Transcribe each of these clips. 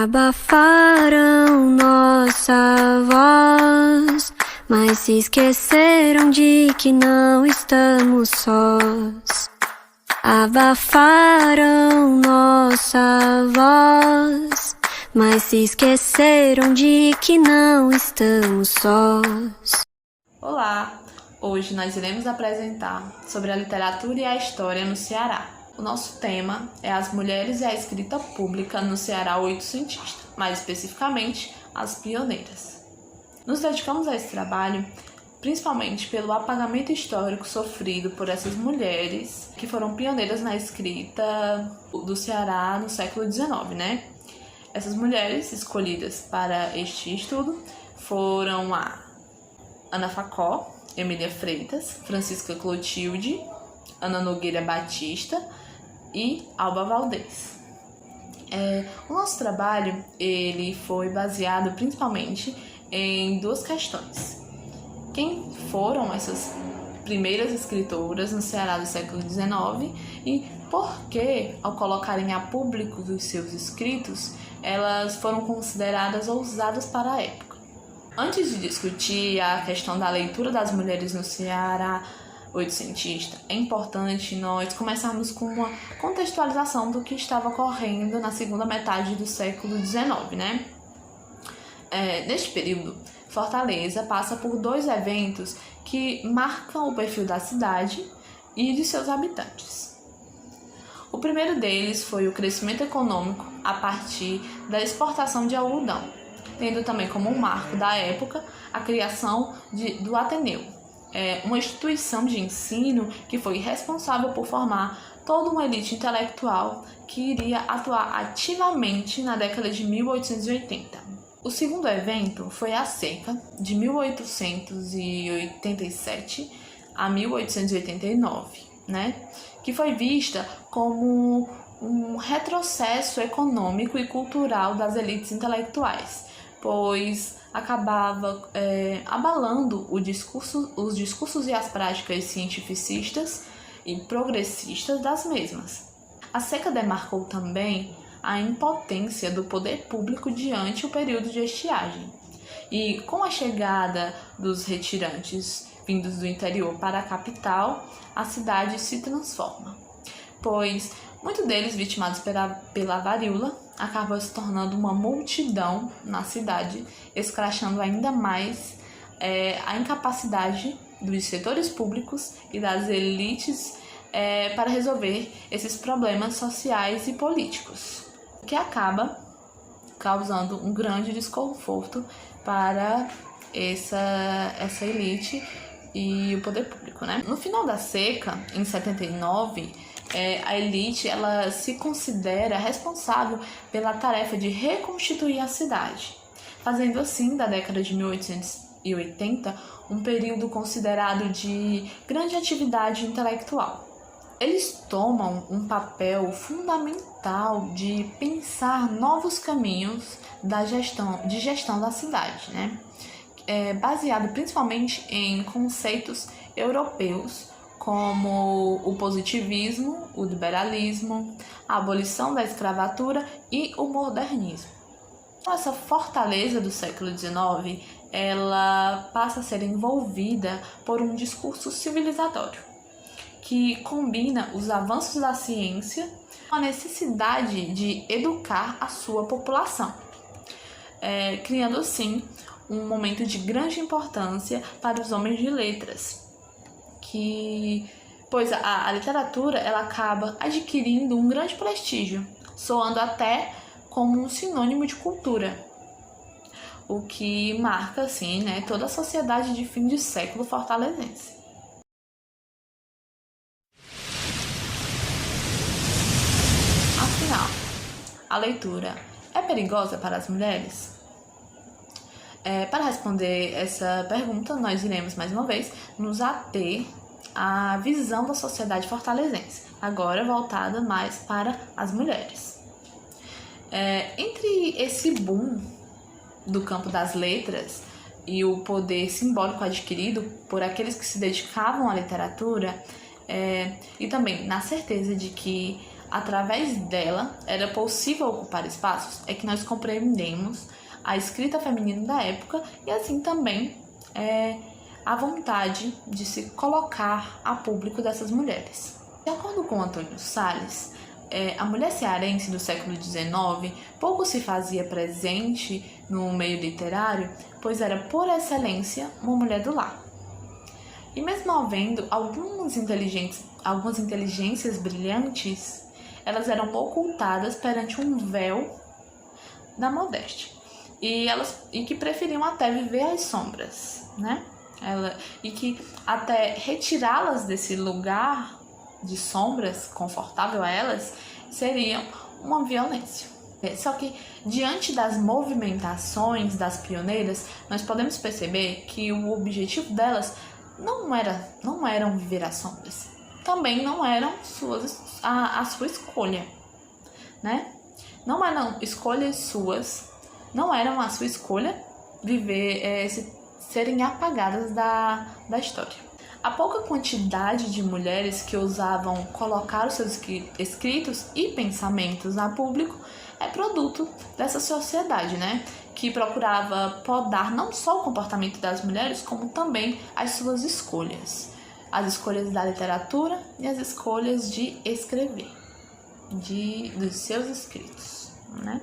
Abafaram nossa voz, mas se esqueceram de que não estamos sós. Abafaram nossa voz, mas se esqueceram de que não estamos sós. Olá! Hoje nós iremos apresentar sobre a literatura e a história no Ceará. O nosso tema é as mulheres e a escrita pública no Ceará oitocentista, mais especificamente, as pioneiras. Nos dedicamos a esse trabalho principalmente pelo apagamento histórico sofrido por essas mulheres que foram pioneiras na escrita do Ceará no século XIX, né? Essas mulheres escolhidas para este estudo foram a Ana Facó, Emília Freitas, Francisca Clotilde, Ana Nogueira Batista e Alba Valdez. O nosso trabalho ele foi baseado principalmente em duas questões. Quem foram essas primeiras escritoras no Ceará do século XIX e por que, ao colocarem a público os seus escritos, elas foram consideradas ousadas para a época. Antes de discutir a questão da leitura das mulheres no Ceará oitocentista, é importante nós começarmos com uma contextualização do que estava ocorrendo na segunda metade do século XIX, né? Neste período, Fortaleza passa por dois eventos que marcam o perfil da cidade e de seus habitantes. O primeiro deles foi o crescimento econômico a partir da exportação de algodão, tendo também como um marco da época a criação do Ateneu, uma instituição de ensino que foi responsável por formar toda uma elite intelectual que iria atuar ativamente na década de 1880. O segundo evento foi a seca de 1887 a 1889, né? Que foi vista como um retrocesso econômico e cultural das elites intelectuais, pois acabava abalando os discursos e as práticas cientificistas e progressistas das mesmas. A seca demarcou também a impotência do poder público diante o período de estiagem. E com a chegada dos retirantes vindos do interior para a capital, a cidade se transforma, pois muitos deles, vitimados pela varíola, acabam se tornando uma multidão na cidade, escrachando ainda mais a incapacidade dos setores públicos e das elites para resolver esses problemas sociais e políticos, o que acaba causando um grande desconforto para essa elite e o poder público, né? No final da seca, em 79, a elite ela se considera responsável pela tarefa de reconstituir a cidade, fazendo assim da década de 1880 um período considerado de grande atividade intelectual. Eles tomam um papel fundamental de pensar novos caminhos de gestão da cidade, né? Baseado principalmente em conceitos europeus, como o positivismo, o liberalismo, a abolição da escravatura e o modernismo. Essa fortaleza do século XIX, ela passa a ser envolvida por um discurso civilizatório, que combina os avanços da ciência com a necessidade de educar a sua população, criando assim um momento de grande importância para os homens de letras, pois a literatura ela acaba adquirindo um grande prestígio, soando até como um sinônimo de cultura, o que marca assim, né, toda a sociedade de fim de século fortalezense. Afinal, a leitura é perigosa para as mulheres? Para responder essa pergunta, nós iremos mais uma vez nos ater à visão da sociedade fortalezense, agora voltada mais para as mulheres. Entre esse boom do campo das letras e o poder simbólico adquirido por aqueles que se dedicavam à literatura, e também na certeza de que através dela era possível ocupar espaços, é que nós compreendemos a escrita feminina da época e assim também a vontade de se colocar a público dessas mulheres. De acordo com Antônio Salles, a mulher cearense do século XIX pouco se fazia presente no meio literário, pois era por excelência uma mulher do lar. E mesmo havendo algumas inteligências brilhantes, elas eram ocultadas perante um véu da modéstia. E que preferiam até viver às sombras, né? E que até retirá-las desse lugar de sombras confortável a elas seria uma violência. Só que diante das movimentações das pioneiras, nós podemos perceber que o objetivo delas não eram viver às sombras. Também não eram a sua escolha, né? Não eram escolhas suas, não eram a sua escolha viver, serem apagadas da história. A pouca quantidade de mulheres que ousavam colocar os seus escritos e pensamentos a público é produto dessa sociedade, né? Que procurava podar não só o comportamento das mulheres, como também as suas escolhas. As escolhas da literatura e as escolhas de escrever, dos seus escritos, né?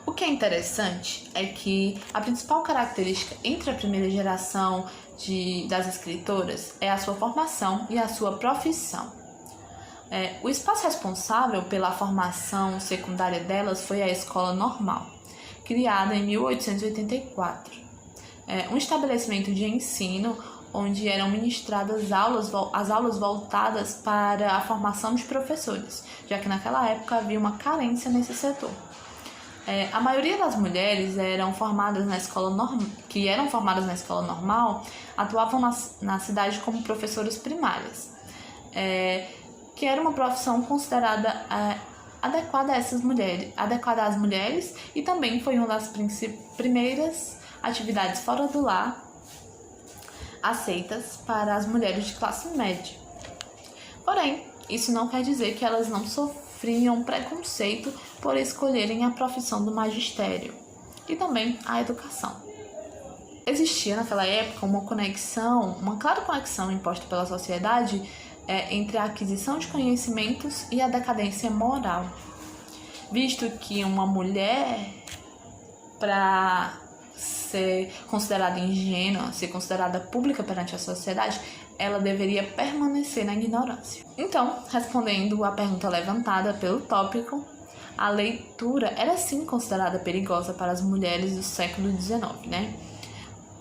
O que é interessante é que a principal característica entre a primeira geração das escritoras é a sua formação e a sua profissão. O espaço responsável pela formação secundária delas foi a Escola Normal, criada em 1884. Um estabelecimento de ensino onde eram ministradas as aulas voltadas para a formação de professores, já que naquela época havia uma carência nesse setor. A maioria das mulheres que eram formadas na escola normal atuavam na cidade como professoras primárias, que era uma profissão considerada adequada às mulheres e também foi uma das primeiras atividades fora do lar aceitas para as mulheres de classe média. Porém, isso não quer dizer que elas não sofriam preconceito por escolherem a profissão do magistério e também a educação. Existia naquela época uma clara conexão imposta pela sociedade entre a aquisição de conhecimentos e a decadência moral, visto que uma mulher, para ser considerada ingênua, ser considerada pública perante a sociedade, ela deveria permanecer na ignorância. Então, respondendo à pergunta levantada pelo tópico, a leitura era sim considerada perigosa para as mulheres do século XIX, né?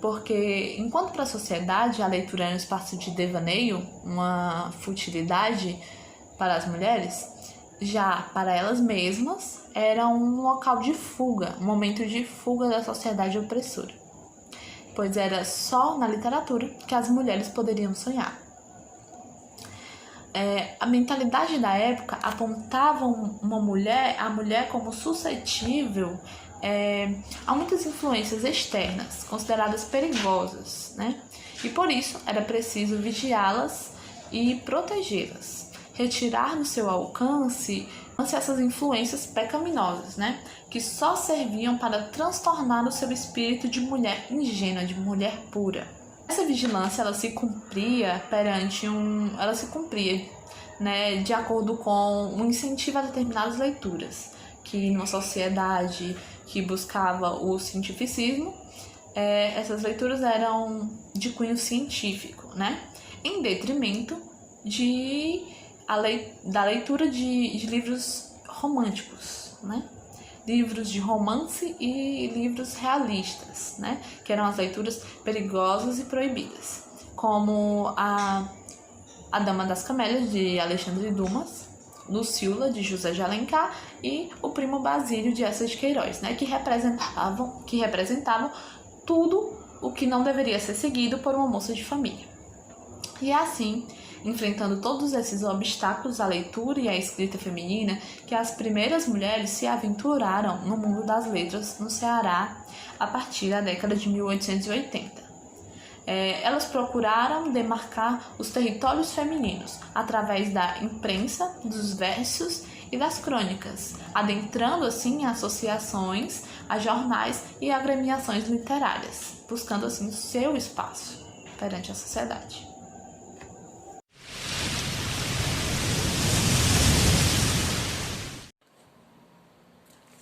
Porque, enquanto para a sociedade a leitura era um espaço de devaneio, uma futilidade para as mulheres, já para elas mesmas era um local de fuga, um momento de fuga da sociedade opressora, pois era só na literatura que as mulheres poderiam sonhar. A mentalidade da época apontava a mulher como suscetível a muitas influências externas, consideradas perigosas, né? E por isso era preciso vigiá-las e protegê-las, retirar do seu alcance essas influências pecaminosas, né? Que só serviam para transtornar o seu espírito de mulher ingênua, de mulher pura. Essa vigilância ela se cumpria né, de acordo com um incentivo a determinadas leituras, que numa sociedade que buscava o cientificismo, essas leituras eram de cunho científico, né? Em detrimento da leitura de livros românticos, né? Livros de romance e livros realistas, né? Que eram as leituras perigosas e proibidas, como a Dama das Camélias, de Alexandre Dumas, Lucília, de José de Alencar, e o Primo Basílio, de Eça de Queiroz, né? Que representavam tudo o que não deveria ser seguido por uma moça de família. E assim, enfrentando todos esses obstáculos à leitura e à escrita feminina, que as primeiras mulheres se aventuraram no mundo das letras no Ceará a partir da década de 1880. Elas procuraram demarcar os territórios femininos através da imprensa, dos versos e das crônicas, adentrando assim associações, a jornais e agremiações literárias, buscando assim seu espaço perante a sociedade.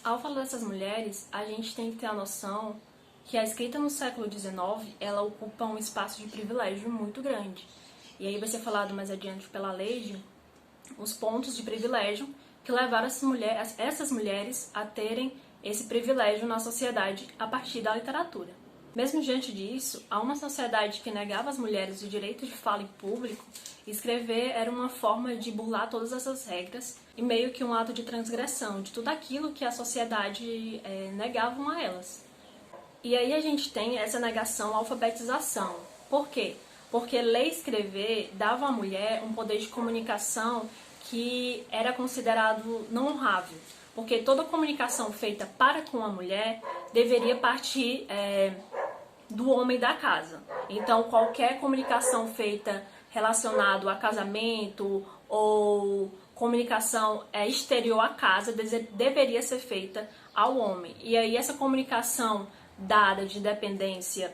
Ao falar dessas mulheres, a gente tem que ter a noção que a escrita no século XIX, ela ocupa um espaço de privilégio muito grande. E aí vai ser falado mais adiante pela Leide os pontos de privilégio que levaram essas mulheres a terem esse privilégio na sociedade a partir da literatura. Mesmo diante disso, há uma sociedade que negava às mulheres o direito de fala em público, escrever era uma forma de burlar todas essas regras e meio que um ato de transgressão de tudo aquilo que a sociedade negavam a elas. E aí a gente tem essa negação à alfabetização. Por quê? Porque ler e escrever dava à mulher um poder de comunicação que era considerado não honrável. Porque toda comunicação feita para com a mulher deveria partir do homem da casa. Então, qualquer comunicação feita relacionada a casamento ou comunicação exterior à casa deveria ser feita ao homem. E aí essa comunicação dada de dependência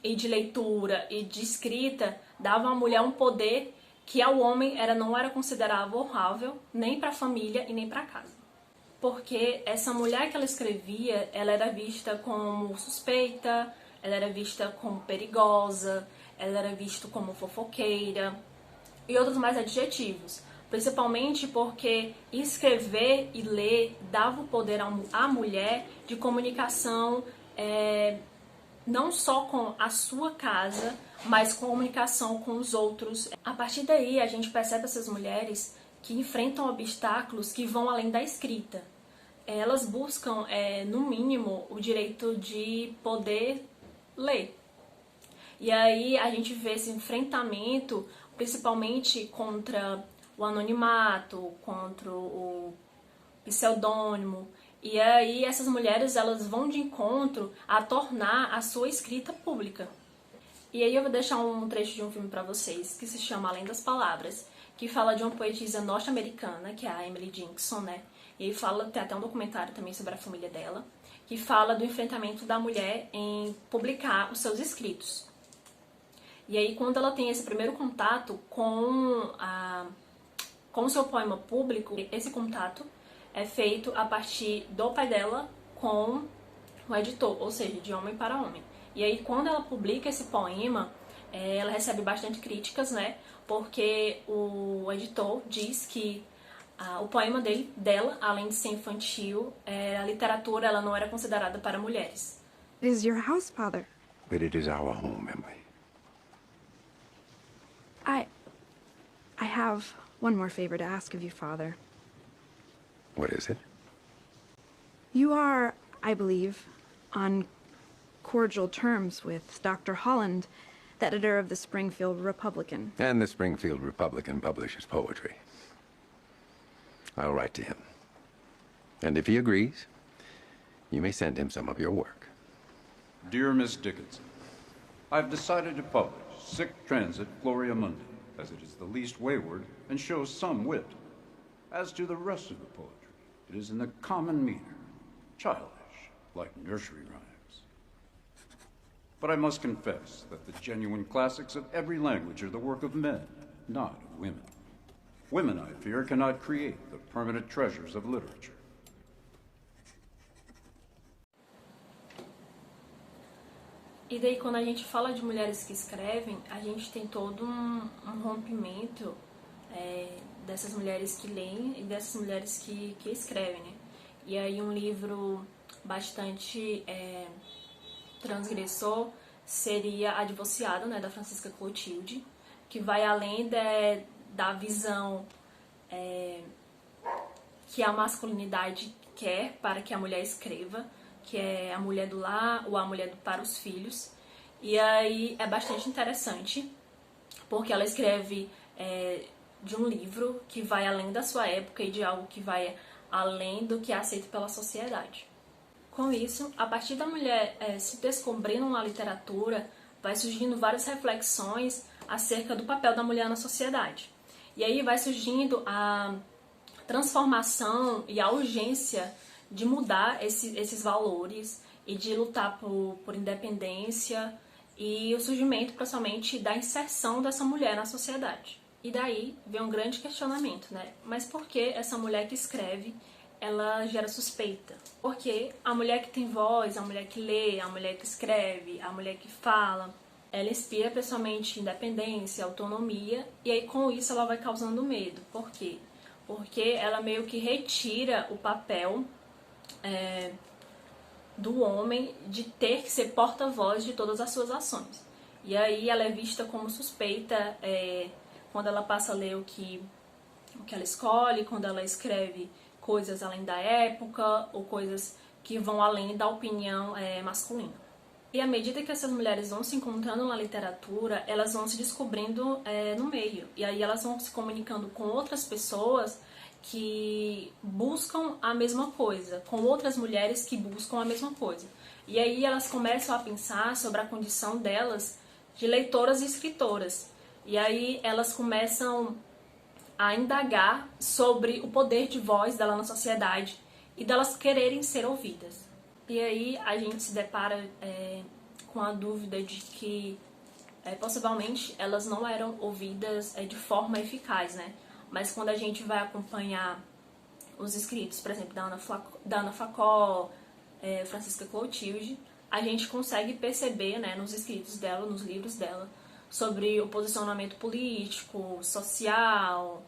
e de leitura e de escrita dava à mulher um poder que ao homem não era considerado honrável nem para a família e nem para casa. Porque essa mulher que ela escrevia, ela era vista como suspeita, ela era vista como perigosa, ela era vista como fofoqueira e outros mais adjetivos. Principalmente porque escrever e ler dava o poder à mulher de comunicação não só com a sua casa, mas comunicação com os outros. A partir daí, a gente percebe essas mulheres que enfrentam obstáculos que vão além da escrita. Elas buscam, no mínimo, o direito de poder ler. E aí a gente vê esse enfrentamento, principalmente contra o anonimato, contra o pseudônimo. E aí essas mulheres elas vão de encontro a tornar a sua escrita pública. E aí eu vou deixar um trecho de um filme para vocês que se chama Além das Palavras, que fala de uma poetisa norte-americana, que é a Emily Dickinson, né? E aí tem até um documentário também sobre a família dela, que fala do enfrentamento da mulher em publicar os seus escritos. E aí quando ela tem esse primeiro contato com o seu poema público, esse contato é feito a partir do pai dela com o editor, ou seja, de homem para homem. E aí quando ela publica esse poema, ela recebe bastante críticas, né? Porque o editor diz que o poema dela, além de ser infantil, a literatura ela não era considerada para mulheres. It is your house, Father. But it is our home, Emily. I have one more favor to ask of you, Father. What is it? You are, I believe, on cordial terms with Dr. Holland, the editor of the Springfield Republican. And the Springfield Republican publishes poetry. I'll write to him. And if he agrees, you may send him some of your work. Dear Miss Dickinson, I've decided to publish Sic Transit Gloria Mundi, as it is the least wayward and shows some wit. As to the rest of the poetry, it is in the common meter, childish, like nursery rhymes. But I must confess that the genuine classics of every language are the work of men, not of women. Women, I fear, cannot create the permanent treasures of literature. E daí quando a gente fala de mulheres que escrevem, a gente tem todo um rompimento dessas mulheres que leem e dessas mulheres que escrevem, né? E aí um livro bastante transgressor seria A Divorciada, né, da Francisca Clotilde, que vai além da visão que a masculinidade quer para que a mulher escreva, que é a mulher do lar ou a mulher para os filhos. E aí é bastante interessante, porque ela escreve de um livro que vai além da sua época e de algo que vai além do que é aceito pela sociedade. Com isso, a partir da mulher se descobrindo na literatura, vai surgindo várias reflexões acerca do papel da mulher na sociedade. E aí vai surgindo a transformação e a urgência de mudar esses valores e de lutar por independência e o surgimento, principalmente, da inserção dessa mulher na sociedade. E daí vem um grande questionamento, né? Mas por que essa mulher que escreve, ela gera suspeita? Porque a mulher que tem voz, a mulher que lê, a mulher que escreve, a mulher que fala, ela inspira pessoalmente independência, autonomia, e aí com isso ela vai causando medo. Por quê? Porque ela meio que retira o papel do homem de ter que ser porta-voz de todas as suas ações. E aí ela é vista como suspeita quando ela passa a ler o que ela escolhe, quando ela escreve coisas além da época ou coisas que vão além da opinião masculina. E à medida que essas mulheres vão se encontrando na literatura, elas vão se descobrindo no meio. E aí elas vão se comunicando com outras pessoas que buscam a mesma coisa, com outras mulheres que buscam a mesma coisa. E aí elas começam a pensar sobre a condição delas de leitoras e escritoras. E aí elas começam a indagar sobre o poder de voz dela na sociedade e delas quererem ser ouvidas. E aí a gente se depara com a dúvida de que possivelmente elas não eram ouvidas de forma eficaz, né? Mas quando a gente vai acompanhar os escritos, por exemplo, da Ana Facó, Francisca Clotilde, a gente consegue perceber, né, nos escritos dela, nos livros dela, sobre o posicionamento político, social,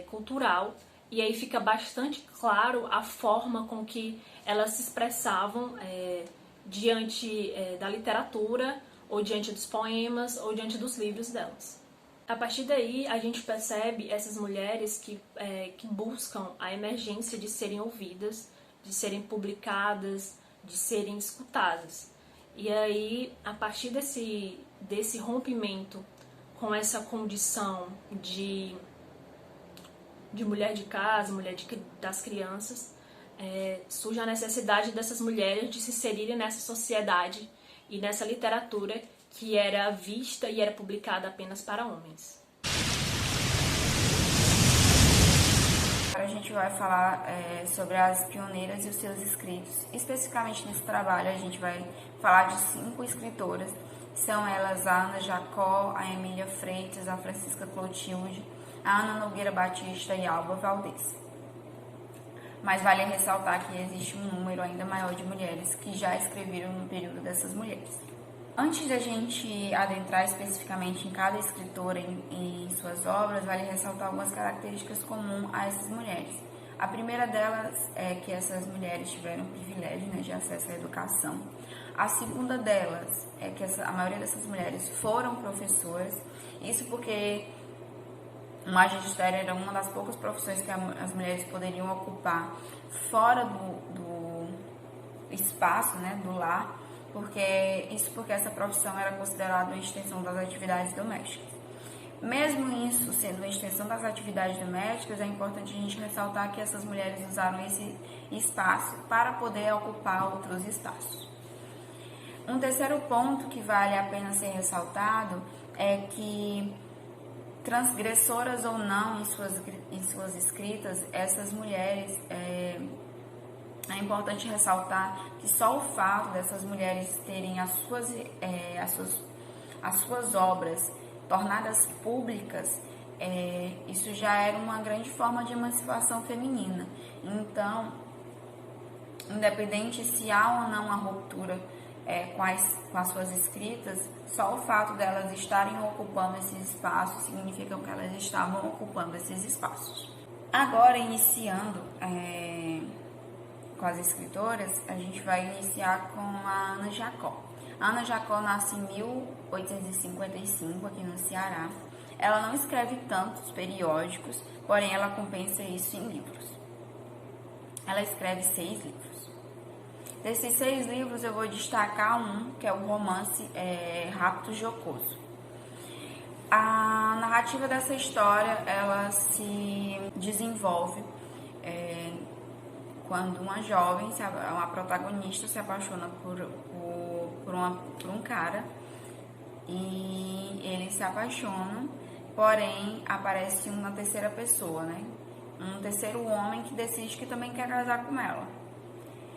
cultural, e aí fica bastante claro a forma com que elas se expressavam diante da literatura, ou diante dos poemas, ou diante dos livros delas. A partir daí, a gente percebe essas mulheres que buscam a emergência de serem ouvidas, de serem publicadas, de serem escutadas. E aí, a partir desse rompimento com essa condição de mulher de casa, mulher das crianças, surge a necessidade dessas mulheres de se inserirem nessa sociedade e nessa literatura que era vista e era publicada apenas para homens. Agora a gente vai falar sobre as pioneiras e os seus escritos. Especificamente nesse trabalho a gente vai falar de 5 escritoras. São elas a Ana Jacó, a Emília Freitas, a Francisca Clotilde, a Ana Nogueira Batista e a Alba Valdez. Mas vale ressaltar que existe um número ainda maior de mulheres que já escreveram no período dessas mulheres. Antes da gente adentrar especificamente em cada escritora e em suas obras, vale ressaltar algumas características comuns a essas mulheres. A primeira delas é que essas mulheres tiveram o privilégio, né, de acesso à educação. A segunda delas é que a maioria dessas mulheres foram professoras, isso porque o magistério era uma das poucas profissões que as mulheres poderiam ocupar fora do espaço, né, do lar, porque essa profissão era considerada uma extensão das atividades domésticas. Mesmo isso sendo uma extensão das atividades domésticas, é importante a gente ressaltar que essas mulheres usaram esse espaço para poder ocupar outros espaços. Um terceiro ponto que vale a pena ser ressaltado é que, transgressoras ou não em suas escritas, essas mulheres, é importante ressaltar que só o fato dessas mulheres terem as suas obras tornadas públicas, isso já era uma grande forma de emancipação feminina. Então, independente se há ou não a ruptura com as suas escritas, só o fato delas estarem ocupando esses espaços significa que elas estavam ocupando esses espaços. Agora, iniciando com as escritoras, a gente vai iniciar com a Ana Jacó. A Ana Jacó nasce em 1855 aqui no Ceará. Ela não escreve tantos periódicos, porém ela compensa isso em livros. Ela escreve 6 livros. Desses 6 livros eu vou destacar um, que é o romance Rapto Jocoso. A narrativa dessa história, ela se desenvolve quando uma jovem, uma protagonista, se apaixona por um cara e eles se apaixonam, porém aparece uma terceira pessoa, né? Um terceiro homem que decide que também quer casar com ela.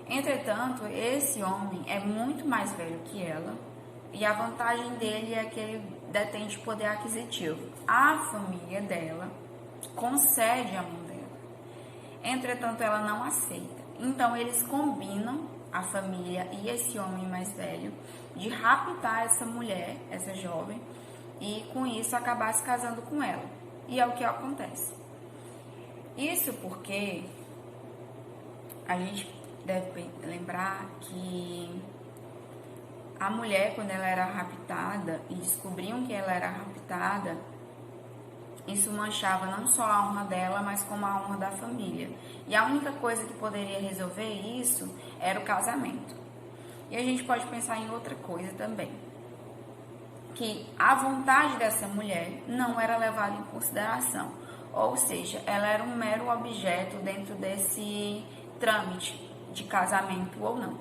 Entretanto, esse homem é muito mais velho que ela e a vantagem dele é que ele detém de poder aquisitivo. A família dela concede a mão dela. Entretanto, ela não aceita. Então, eles combinam, a família e esse homem mais velho, de raptar essa mulher, essa jovem, e com isso acabar se casando com ela. E é o que acontece. Isso porque a gente deve lembrar que a mulher, quando ela era raptada e descobriam que ela era raptada, isso manchava não só a honra dela, mas como a honra da família. E a única coisa que poderia resolver isso era o casamento. E a gente pode pensar em outra coisa também, que a vontade dessa mulher não era levada em consideração. Ou seja, ela era um mero objeto dentro desse trâmite de casamento ou não.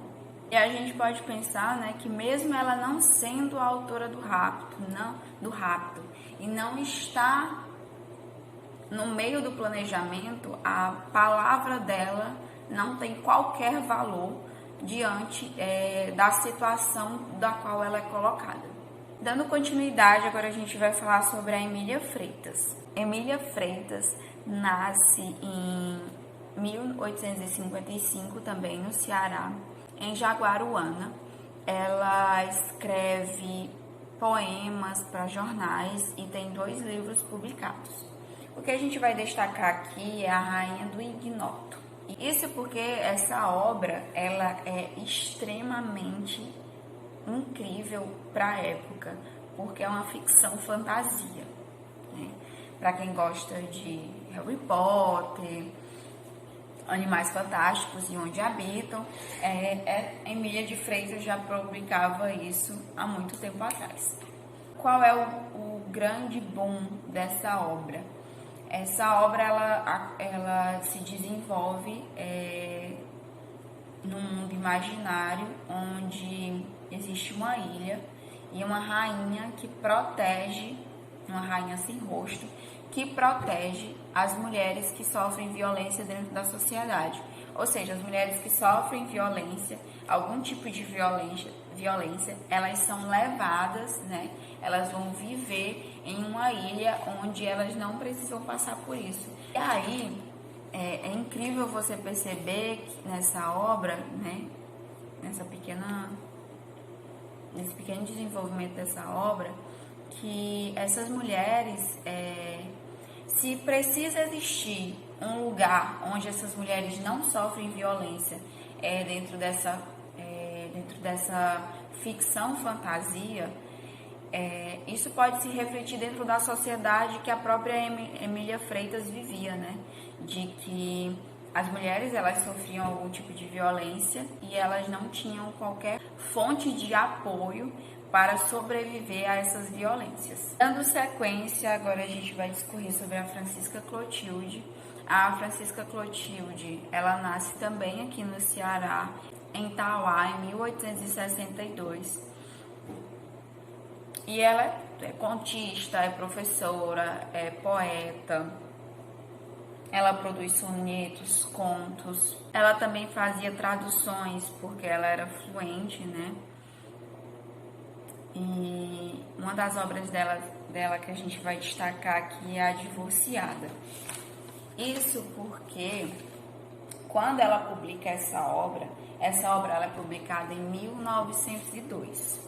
E a gente pode pensar, né, que mesmo ela não sendo a autora do rapto e não está no meio do planejamento, a palavra dela não tem qualquer valor diante da situação da qual ela é colocada. Dando continuidade, agora a gente vai falar sobre a Emília Freitas. Emília Freitas nasce em 1855, também no Ceará, em Jaguaruana. Ela escreve poemas para jornais e tem 2 livros publicados. O que a gente vai destacar aqui é a Rainha do Ignoto. Isso porque essa obra ela é extremamente incrível para a época, porque é uma ficção fantasia, né? Para quem gosta de Harry Potter, Animais Fantásticos e Onde Habitam, Emília de Freitas já publicava isso há muito tempo atrás. Qual é o grande boom dessa obra? Essa obra ela se desenvolve num mundo imaginário onde existe uma ilha e uma rainha que protege, uma rainha sem rosto, que protege as mulheres que sofrem violência dentro da sociedade. Ou seja, as mulheres que sofrem violência, algum tipo de violência, elas são levadas, né? Elas vão viver em uma ilha onde elas não precisam passar por isso. E aí, é incrível você perceber que nessa obra, né? Nesse pequeno desenvolvimento dessa obra, que essas mulheres, se precisa existir um lugar onde essas mulheres não sofrem violência dentro dessa ficção fantasia, isso pode se refletir dentro da sociedade que a própria Emília Freitas vivia, né? De que as mulheres elas sofriam algum tipo de violência e elas não tinham qualquer fonte de apoio para sobreviver a essas violências. Dando sequência, agora a gente vai discorrer sobre a Francisca Clotilde. A Francisca Clotilde, ela nasce também aqui no Ceará, em Tauá, em 1862. E ela é contista, é professora, é poeta. Ela produz sonetos, contos. Ela também fazia traduções, porque ela era fluente, né? E uma das obras dela que a gente vai destacar aqui é A Divorciada. Isso porque, quando ela publica essa obra ela é publicada em 1902.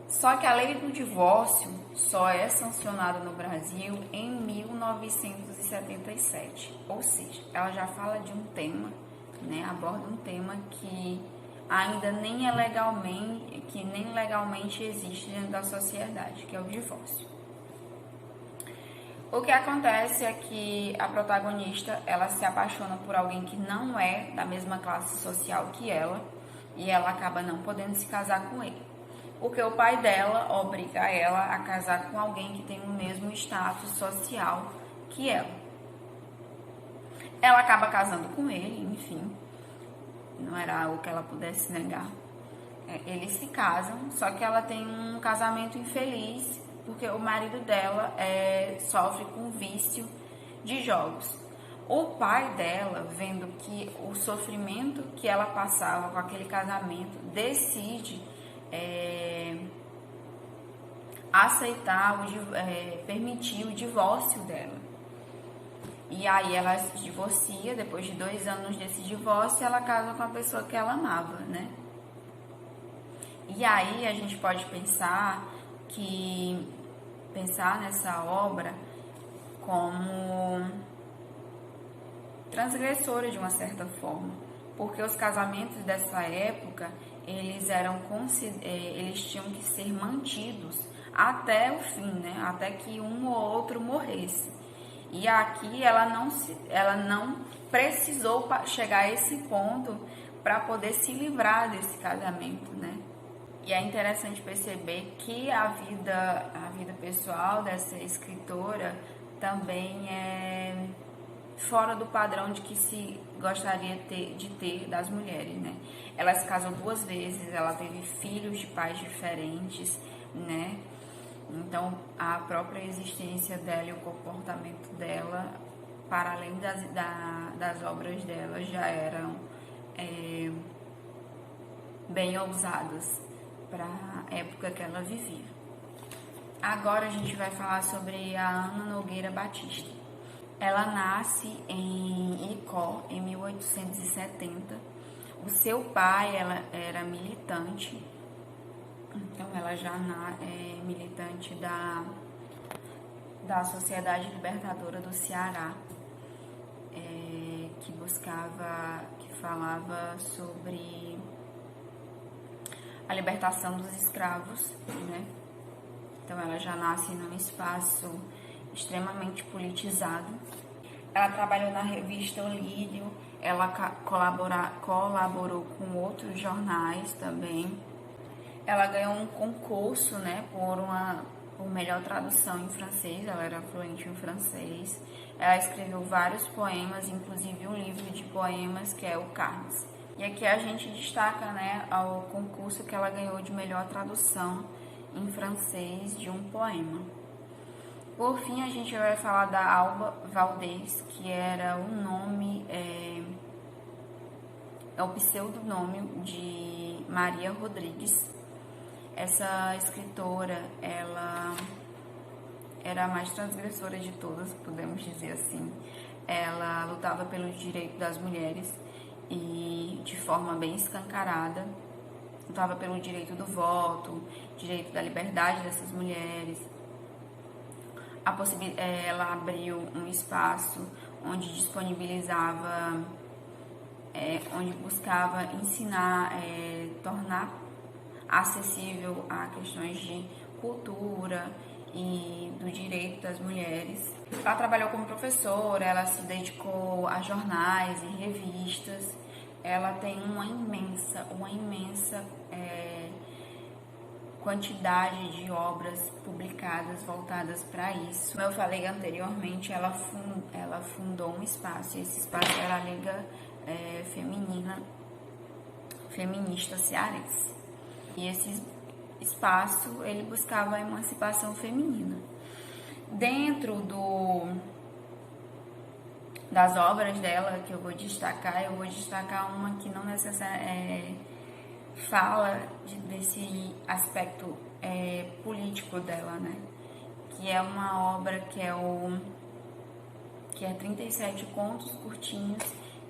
Só que a lei do divórcio só é sancionada no Brasil em 1977. Ou seja, ela já fala de um tema, né, aborda um tema que ainda nem legalmente existe dentro da sociedade, que é o divórcio. O que acontece é que a protagonista, ela se apaixona por alguém que não é da mesma classe social que ela, e ela acaba não podendo se casar com ele, porque o pai dela obriga ela a casar com alguém que tem o mesmo status social que ela. Ela acaba casando com ele, enfim, não era algo que ela pudesse negar. eles se casam, só que ela tem um casamento infeliz, porque o marido dela sofre com vício de jogos. O pai dela, vendo que o sofrimento que ela passava com aquele casamento, decide permitir o divórcio dela. E aí ela se divorcia, depois de 2 anos desse divórcio, ela casa com a pessoa que ela amava, né? E aí a gente pode pensar nessa obra como transgressora de uma certa forma, porque os casamentos dessa época, eles tinham que ser mantidos até o fim, né? Até que um ou outro morresse. E aqui ela não precisou chegar a esse ponto para poder se livrar desse casamento, né? E é interessante perceber que a vida pessoal dessa escritora também é fora do padrão de que se gostaria de ter das mulheres, né? Ela se casou 2 vezes, ela teve filhos de pais diferentes, né? Então, a própria existência dela e o comportamento dela, para além das obras dela, já eram bem ousadas para a época que ela vivia. Agora a gente vai falar sobre a Ana Nogueira Batista. Ela nasce em Icó, em 1870. O seu pai era militante, então ela já é militante da Sociedade Libertadora do Ceará, que falava sobre a libertação dos escravos, né? Então ela já nasce num espaço extremamente politizado. Ela trabalhou na revista O Lírio, ela colaborou com outros jornais também. Ela ganhou um concurso, né, por melhor tradução em francês, ela era fluente em francês. Ela escreveu vários poemas, inclusive um livro de poemas que é o Carmes. E aqui a gente destaca, né, o concurso que ela ganhou de melhor tradução em francês de um poema. Por fim, a gente vai falar da Alba Valdez, que era o nome, o pseudonome de Maria Rodrigues. Essa escritora, ela era a mais transgressora de todas, podemos dizer assim. Ela lutava pelos direitos das mulheres e de forma bem escancarada. Lutava pelo direito do voto, direito da liberdade dessas mulheres. Ela abriu um espaço onde disponibilizava, onde buscava ensinar, tornar acessível a questões de cultura e do direito das mulheres. Ela trabalhou como professora, ela se dedicou a jornais e revistas. Ela tem uma imensa quantidade de obras publicadas voltadas para isso. Como eu falei anteriormente, ela fundou um espaço, e esse espaço era a Liga Feminista Cearense. E esse espaço, ele buscava a emancipação feminina. Dentro das obras dela que eu vou destacar uma que não necessariamente fala desse aspecto político dela, né? Que é uma obra que é 37 contos curtinhos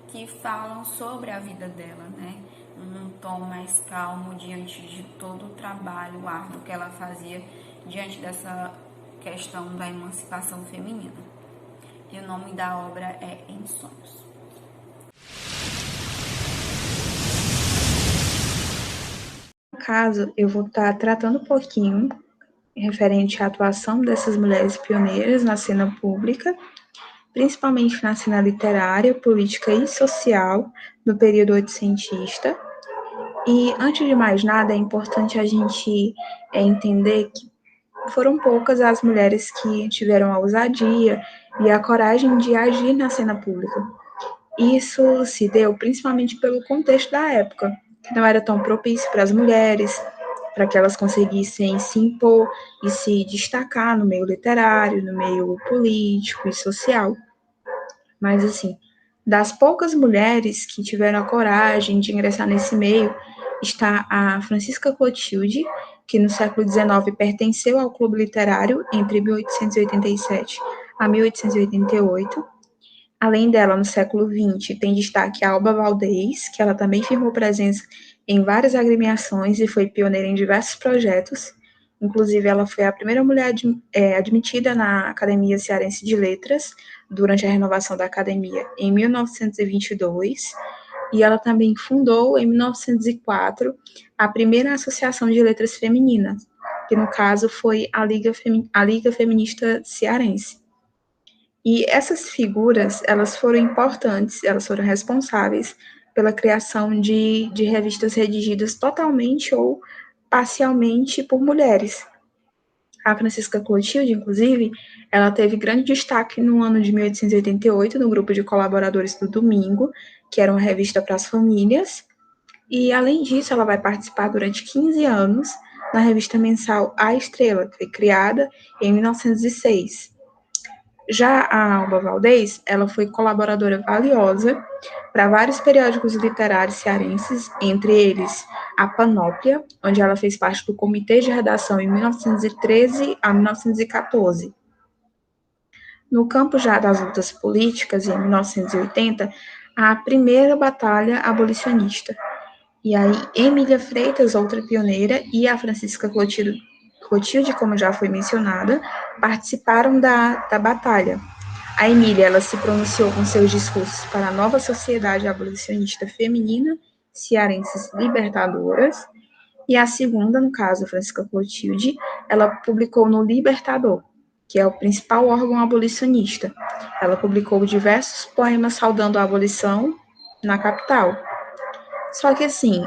que falam sobre a vida dela, né? Um tom mais calmo diante de todo o trabalho árduo que ela fazia diante dessa questão da emancipação feminina. E o nome da obra é Em Sonhos. No caso, eu vou estar tratando um pouquinho referente à atuação dessas mulheres pioneiras na cena pública, principalmente na cena literária, política e social do período oitocentista. E, antes de mais nada, é importante a gente entender que foram poucas as mulheres que tiveram a ousadia e a coragem de agir na cena pública. Isso se deu principalmente pelo contexto da época, que não era tão propício para as mulheres, para que elas conseguissem se impor e se destacar no meio literário, no meio político e social. Mas, assim, das poucas mulheres que tiveram a coragem de ingressar nesse meio, está a Francisca Clotilde, que no século XIX pertenceu ao clube literário entre 1887 a 1888. Além dela, no século XX, tem destaque a Alba Valdez, que ela também firmou presença em várias agremiações e foi pioneira em diversos projetos. Inclusive, ela foi a primeira mulher admitida na Academia Cearense de Letras durante a renovação da academia em 1922, e ela também fundou, em 1904, a primeira Associação de Letras Femininas, que no caso foi a Liga Feminista Cearense. E essas figuras, elas foram importantes, elas foram responsáveis pela criação de revistas redigidas totalmente ou parcialmente por mulheres. A Francisca Clotilde, inclusive, ela teve grande destaque no ano de 1888, no grupo de colaboradores do Domingo, que era uma revista para as famílias, e, além disso, ela vai participar durante 15 anos na revista mensal A Estrela, que foi criada em 1906. Já a Alba Valdez, ela foi colaboradora valiosa para vários periódicos literários cearenses, entre eles a Panóplia, onde ela fez parte do comitê de redação em 1913 a 1914. No campo já das lutas políticas, em 1980, a primeira batalha abolicionista. E aí, Emília Freitas, outra pioneira, e a Francisca Clotilde, como já foi mencionada, participaram da batalha. A Emília, ela se pronunciou com seus discursos para a nova sociedade abolicionista feminina, cearenses libertadoras, e a segunda, no caso, a Francisca Clotilde, ela publicou no Libertador, que é o principal órgão abolicionista. Ela publicou diversos poemas saudando a abolição na capital. Só que, assim,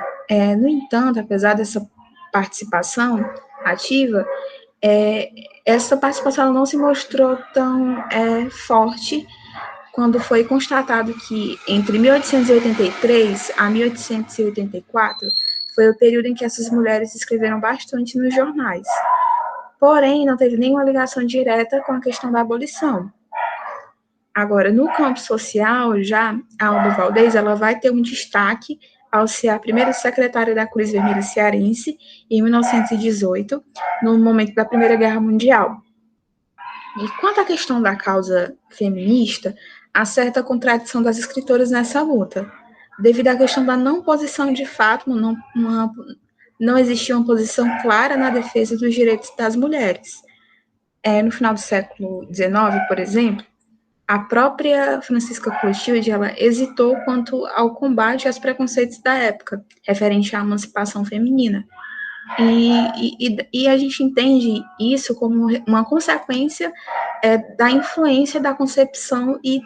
no entanto, apesar dessa participação ativa, essa participação não se mostrou tão forte quando foi constatado que entre 1883 a 1884 foi o período em que essas mulheres escreveram bastante nos jornais. Porém, não teve nenhuma ligação direta com a questão da abolição. Agora, no campo social, já a Alba Valdez, ela vai ter um destaque ao ser a primeira secretária da Cruz Vermelha Cearense em 1918, no momento da Primeira Guerra Mundial. E quanto à questão da causa feminista, há certa contradição das escritoras nessa luta, devido à questão da não posição de fato, não existia uma posição clara na defesa dos direitos das mulheres. No final do século XIX, por exemplo, a própria Francisca Clotilde, ela hesitou quanto ao combate aos preconceitos da época, referente à emancipação feminina. E a gente entende isso como uma consequência da influência da concepção e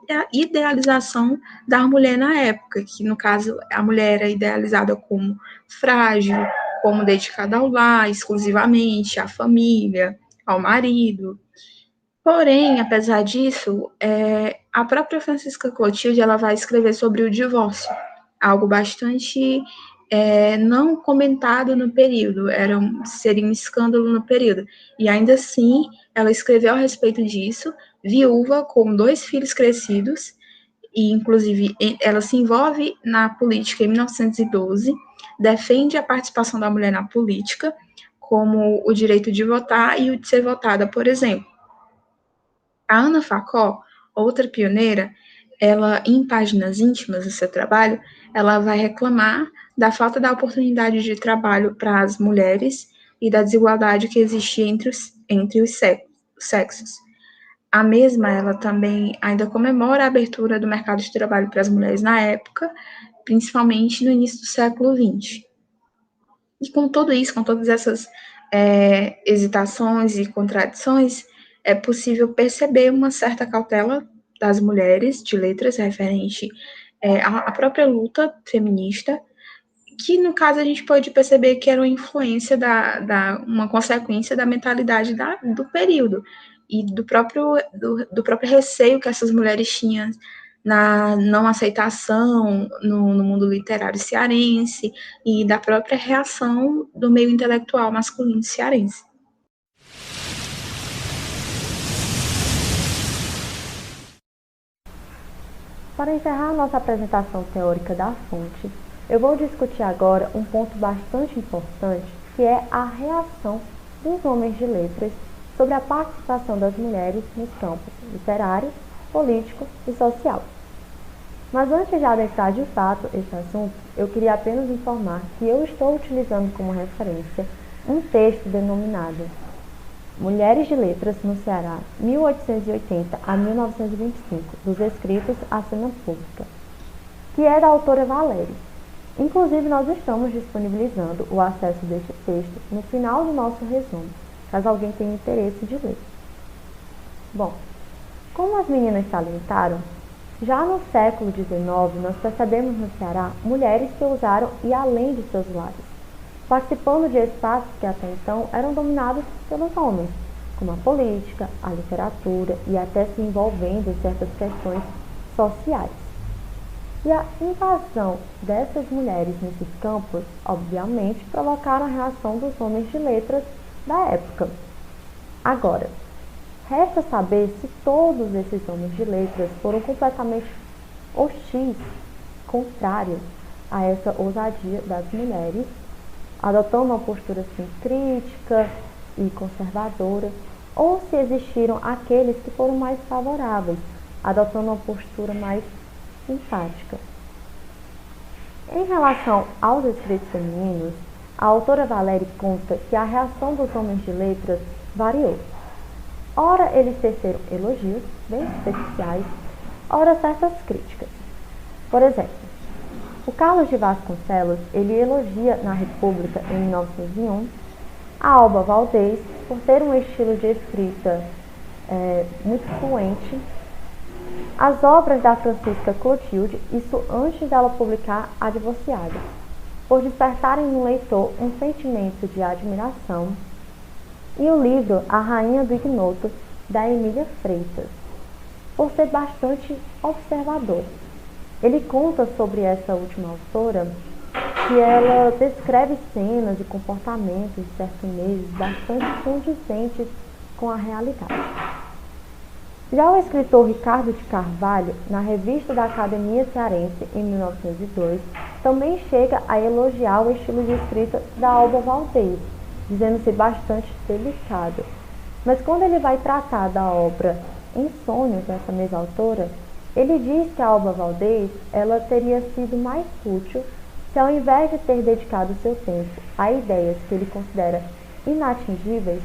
da idealização da mulher na época, que, no caso, a mulher era idealizada como frágil, como dedicada ao lar, exclusivamente, à família, ao marido. Porém, apesar disso, a própria Francisca Clotilde, ela vai escrever sobre o divórcio, algo bastante não comentado no período, seria um escândalo no período. E ainda assim, ela escreveu a respeito disso, viúva, com 2 filhos crescidos, e inclusive ela se envolve na política em 1912, defende a participação da mulher na política, como o direito de votar e o de ser votada, por exemplo. A Ana Facó, outra pioneira, ela, em Páginas Íntimas do seu trabalho, ela vai reclamar da falta da oportunidade de trabalho para as mulheres e da desigualdade que existia entre os sexos. A mesma, ela também ainda comemora a abertura do mercado de trabalho para as mulheres na época, principalmente no início do século XX. E com tudo isso, com todas essas hesitações e contradições, é possível perceber uma certa cautela das mulheres de letras referente à própria luta feminista, que, no caso, a gente pode perceber que era uma influência uma consequência da mentalidade do período e do próprio receio que essas mulheres tinham na não aceitação no mundo literário cearense e da própria reação do meio intelectual masculino cearense. Para encerrar a nossa apresentação teórica da fonte, eu vou discutir agora um ponto bastante importante, que é a reação dos homens de letras sobre a participação das mulheres nos campos literário, político e social. Mas antes de adentrar de fato esse assunto, eu queria apenas informar que eu estou utilizando como referência um texto denominado Mulheres de Letras no Ceará, 1880 a 1925, dos escritos à cena pública, que é da autora Valéria. Inclusive, nós estamos disponibilizando o acesso deste texto no final do nosso resumo, caso alguém tenha interesse de ler. Bom, como as meninas salientaram, já no século XIX nós percebemos no Ceará mulheres que ousaram ir além de seus lares, participando de espaços que até então eram dominados pelos homens, como a política, a literatura e até se envolvendo em certas questões sociais. E a invasão dessas mulheres nesses campos, obviamente, provocaram a reação dos homens de letras da época. Agora, resta saber se todos esses homens de letras foram completamente hostis, contrários a essa ousadia das mulheres, adotando uma postura assim, crítica e conservadora, ou se existiram aqueles que foram mais favoráveis, adotando uma postura mais simpática. Em relação aos escritos femininos, a autora Valéria conta que a reação dos homens de letras variou. Ora eles teceram elogios, bem superficiais, ora certas críticas. Por exemplo, o Carlos de Vasconcelos, ele elogia na República, em 1901, a Alba Valdez por ter um estilo de escrita muito fluente, as obras da Francisca Clotilde, isso antes dela publicar A Divorciada, por despertarem no leitor um sentimento de admiração, e o livro A Rainha do Ignoto, da Emília Freitas, por ser bastante observador. Ele conta sobre essa última autora que ela descreve cenas e comportamentos de sertanejos bastante condizentes com a realidade. Já o escritor Ricardo de Carvalho, na Revista da Academia Cearense, em 1902, também chega a elogiar o estilo de escrita da Alba Valdez, dizendo-se bastante delicado. Mas quando ele vai tratar da obra Em Sonhos, dessa mesma autora, ele diz que a Alba Valdez ela teria sido mais útil se, ao invés de ter dedicado seu tempo a ideias que ele considera inatingíveis,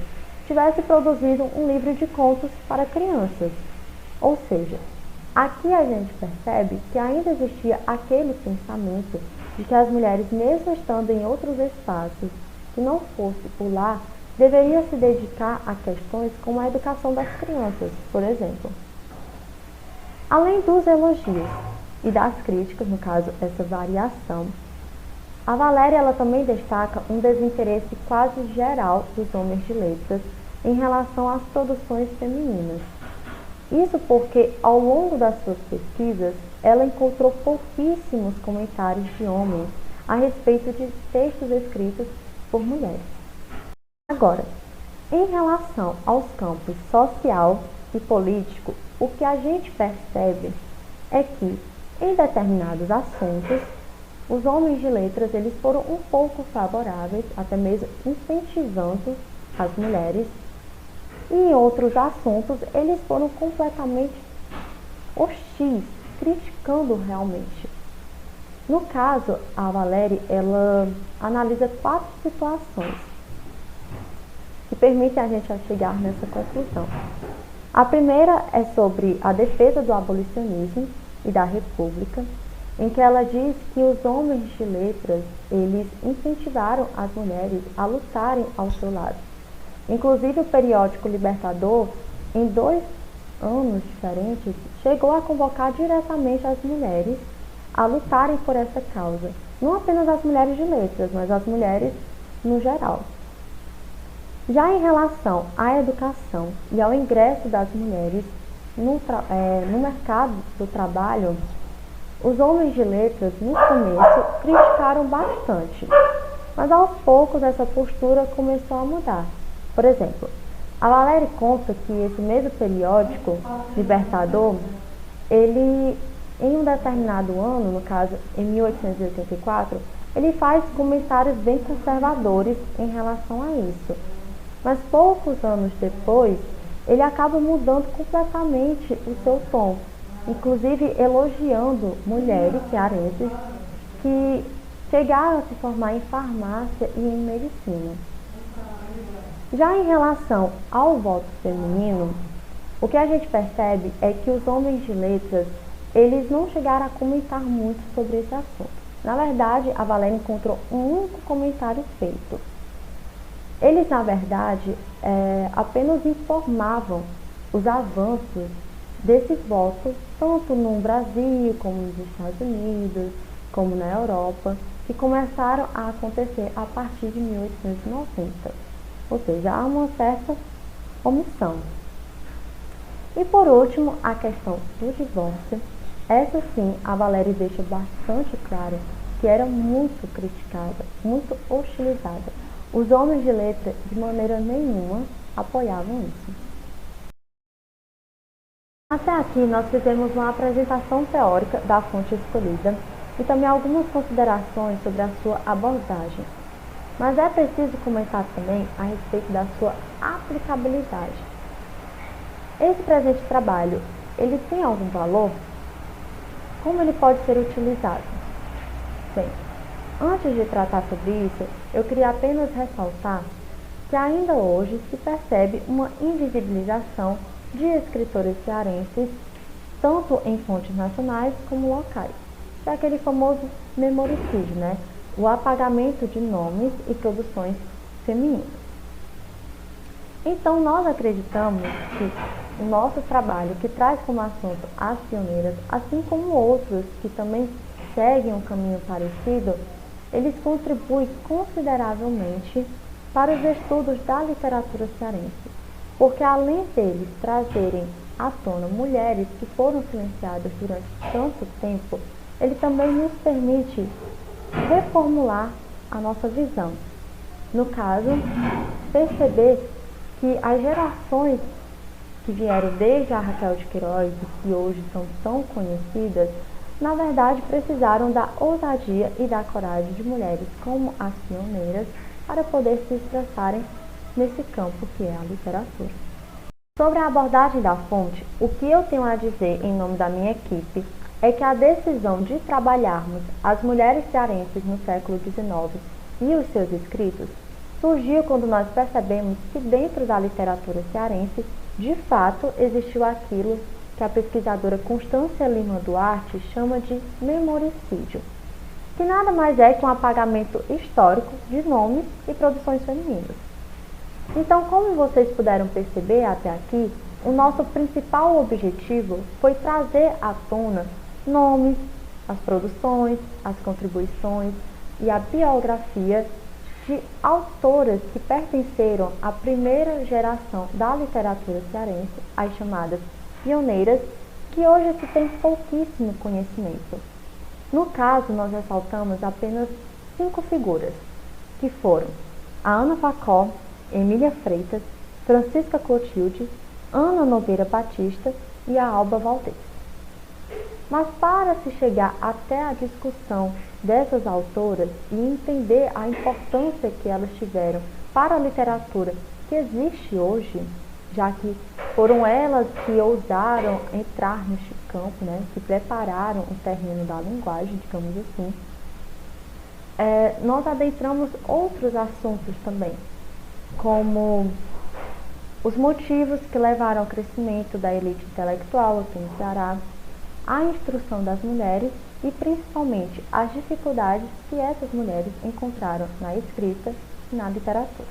tivesse produzido um livro de contos para crianças. Ou seja, aqui a gente percebe que ainda existia aquele pensamento de que as mulheres, mesmo estando em outros espaços que não fosse o lar, deveriam se dedicar a questões como a educação das crianças, por exemplo. Além dos elogios e das críticas, no caso, essa variação, a Valéria ela também destaca um desinteresse quase geral dos homens de letras em relação às produções femininas. Isso porque, ao longo das suas pesquisas, ela encontrou pouquíssimos comentários de homens a respeito de textos escritos por mulheres. Agora, em relação aos campos social e político, o que a gente percebe é que, em determinados assuntos, os homens de letras eles foram um pouco favoráveis, até mesmo incentivando as mulheres, e em outros assuntos eles foram completamente hostis, criticando realmente. No caso, a Valéria ela analisa 4 situações que permitem a gente chegar nessa conclusão. A primeira é sobre a defesa do abolicionismo e da república, em que ela diz que os homens de letras, eles incentivaram as mulheres a lutarem ao seu lado. Inclusive o periódico Libertador, em 2 anos diferentes, chegou a convocar diretamente as mulheres a lutarem por essa causa. Não apenas as mulheres de letras, mas as mulheres no geral. Já em relação à educação e ao ingresso das mulheres no mercado do trabalho, os homens de letras, no começo, criticaram bastante, mas aos poucos essa postura começou a mudar. Por exemplo, a Valéria conta que esse mesmo periódico, Libertador, ele, em um determinado ano, no caso em 1884, ele faz comentários bem conservadores em relação a isso. Mas poucos anos depois, ele acaba mudando completamente o seu tom, inclusive elogiando mulheres cearenses que chegaram a se formar em farmácia e em medicina. Já em relação ao voto feminino, o que a gente percebe é que os homens de letras, eles não chegaram a comentar muito sobre esse assunto. Na verdade, a Valéria encontrou um único comentário feito. Eles, na verdade, apenas informavam os avanços desse voto, tanto no Brasil, como nos Estados Unidos, como na Europa, que começaram a acontecer a partir de 1890. Ou seja, há uma certa omissão. E por último, a questão do divórcio. Essa sim, a Valéria deixa bastante claro que era muito criticada, muito hostilizada. Os homens de letra, de maneira nenhuma, apoiavam isso. Até aqui, nós fizemos uma apresentação teórica da fonte escolhida e também algumas considerações sobre a sua abordagem. Mas é preciso comentar também a respeito da sua aplicabilidade. Esse presente trabalho, ele tem algum valor? Como ele pode ser utilizado? Bem, antes de tratar sobre isso, eu queria apenas ressaltar que ainda hoje se percebe uma invisibilização de escritores cearenses, tanto em fontes nacionais como locais. É aquele famoso memoricídio, né? O apagamento de nomes e produções femininas. Então, nós acreditamos que o nosso trabalho, que traz como assunto as pioneiras, assim como outros que também seguem um caminho parecido, eles contribuem consideravelmente para os estudos da literatura cearense, porque além deles trazerem à tona mulheres que foram silenciadas durante tanto tempo, ele também nos permite reformular a nossa visão. No caso, perceber que as gerações que vieram desde a Raquel de Queiroz e que hoje são tão conhecidas, na verdade precisaram da ousadia e da coragem de mulheres como as pioneiras para poder se expressarem nesse campo que é a literatura. Sobre a abordagem da fonte, o que eu tenho a dizer em nome da minha equipe é que a decisão de trabalharmos as mulheres cearenses no século XIX e os seus escritos surgiu quando nós percebemos que dentro da literatura cearense, de fato, existiu aquilo que a pesquisadora Constância Lima Duarte chama de memoricídio, que nada mais é que um apagamento histórico de nomes e produções femininas. Então, como vocês puderam perceber até aqui, o nosso principal objetivo foi trazer à tona nomes, as produções, as contribuições e a biografia de autoras que pertenceram à primeira geração da literatura cearense, as chamadas pioneiras, que hoje se tem pouquíssimo conhecimento. No caso, nós ressaltamos apenas 5 figuras, que foram a Ana Facó, Emília Freitas, Francisca Clotilde, Ana Nogueira Batista e a Alba Valdez. Mas para se chegar até a discussão dessas autoras e entender a importância que elas tiveram para a literatura que existe hoje, já que foram elas que ousaram entrar neste campo, né, que prepararam o terreno da linguagem, digamos assim, nós adentramos outros assuntos também, como os motivos que levaram ao crescimento da elite intelectual aqui no Ceará, a instrução das mulheres e principalmente as dificuldades que essas mulheres encontraram na escrita e na literatura.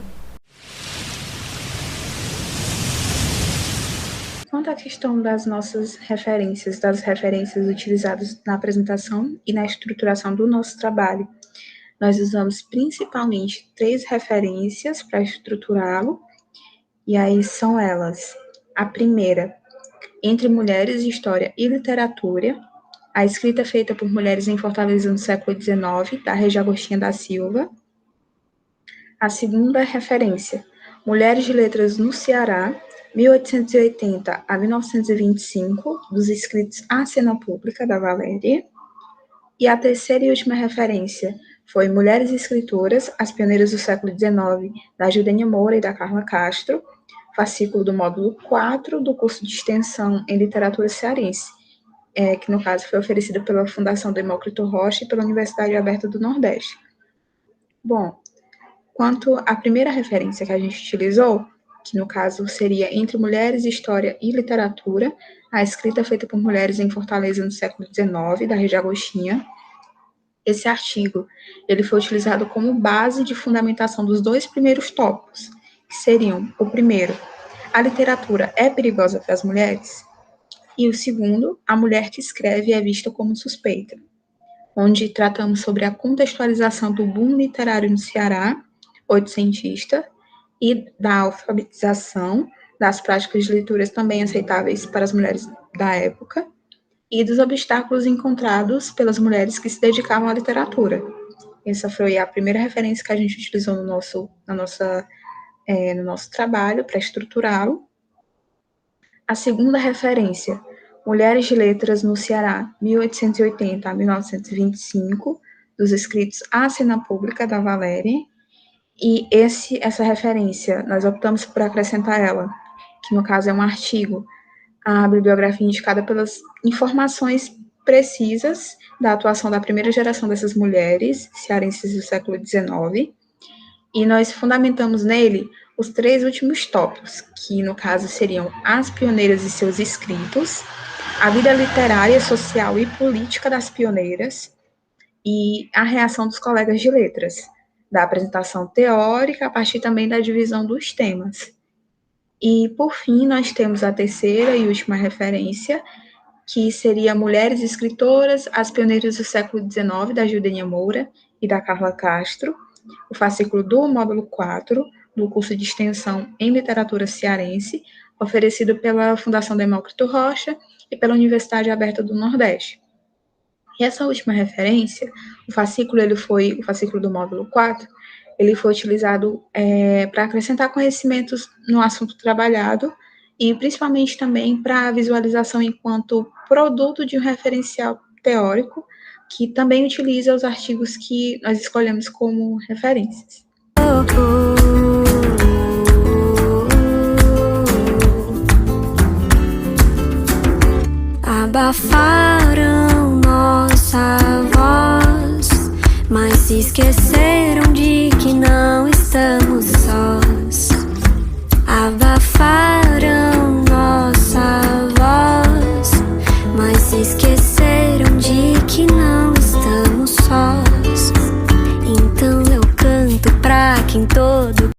Quanto à questão das nossas referências, das referências utilizadas na apresentação e na estruturação do nosso trabalho, nós usamos principalmente 3 referências para estruturá-lo, e aí são elas. A primeira Entre Mulheres, História e Literatura, a escrita feita por mulheres em Fortaleza no século XIX, da Regia Agostinha da Silva. A segunda referência, Mulheres de Letras no Ceará, 1880 a 1925, dos escritos A Cena Pública, da Valéria. E a terceira e última referência foi Mulheres Escritoras, as Pioneiras do século XIX, da Judênia Moura e da Carla Castro, fascículo do módulo 4 do curso de extensão em literatura cearense, que no caso foi oferecido pela Fundação Demócrito Rocha e pela Universidade Aberta do Nordeste. Bom, quanto à primeira referência que a gente utilizou, que no caso seria Entre Mulheres, História e Literatura, a escrita feita por mulheres em Fortaleza no século XIX, da Regia Agostinha. Esse artigo ele foi utilizado como base de fundamentação dos dois primeiros tópicos, que seriam, o primeiro, a literatura é perigosa para as mulheres? E o segundo, a mulher que escreve é vista como suspeita, onde tratamos sobre a contextualização do boom literário no Ceará, oitocentista, e da alfabetização, das práticas de leituras também aceitáveis para as mulheres da época, e dos obstáculos encontrados pelas mulheres que se dedicavam à literatura. Essa foi a primeira referência que a gente utilizou no nosso trabalho para estruturá-lo. A segunda referência, Mulheres de Letras no Ceará, 1880 a 1925, dos escritos A Cena Pública, da Valéria. E essa referência, nós optamos por acrescentar ela, que no caso é um artigo, a bibliografia indicada pelas informações precisas da atuação da primeira geração dessas mulheres cearenses do século XIX, e nós fundamentamos nele os três últimos tópicos, que no caso seriam as pioneiras e seus escritos, a vida literária, social e política das pioneiras e a reação dos colegas de letras, da apresentação teórica a partir também da divisão dos temas. E, por fim, nós temos a terceira e última referência, que seria Mulheres Escritoras, as Pioneiras do século XIX, da Judênia Moura e da Carla Castro, o fascículo do módulo 4, do curso de extensão em literatura cearense, oferecido pela Fundação Demócrito Rocha e pela Universidade Aberta do Nordeste. E essa última referência, o fascículo do módulo 4, ele foi utilizado para acrescentar conhecimentos no assunto trabalhado e principalmente também para a visualização enquanto produto de um referencial teórico que também utiliza os artigos que nós escolhemos como referências. Abafaram nossa voz, mas se esqueceram de que não estamos sós. Abafaram nossa voz, mas se esqueceram de que não estamos sós. Então eu canto pra quem todo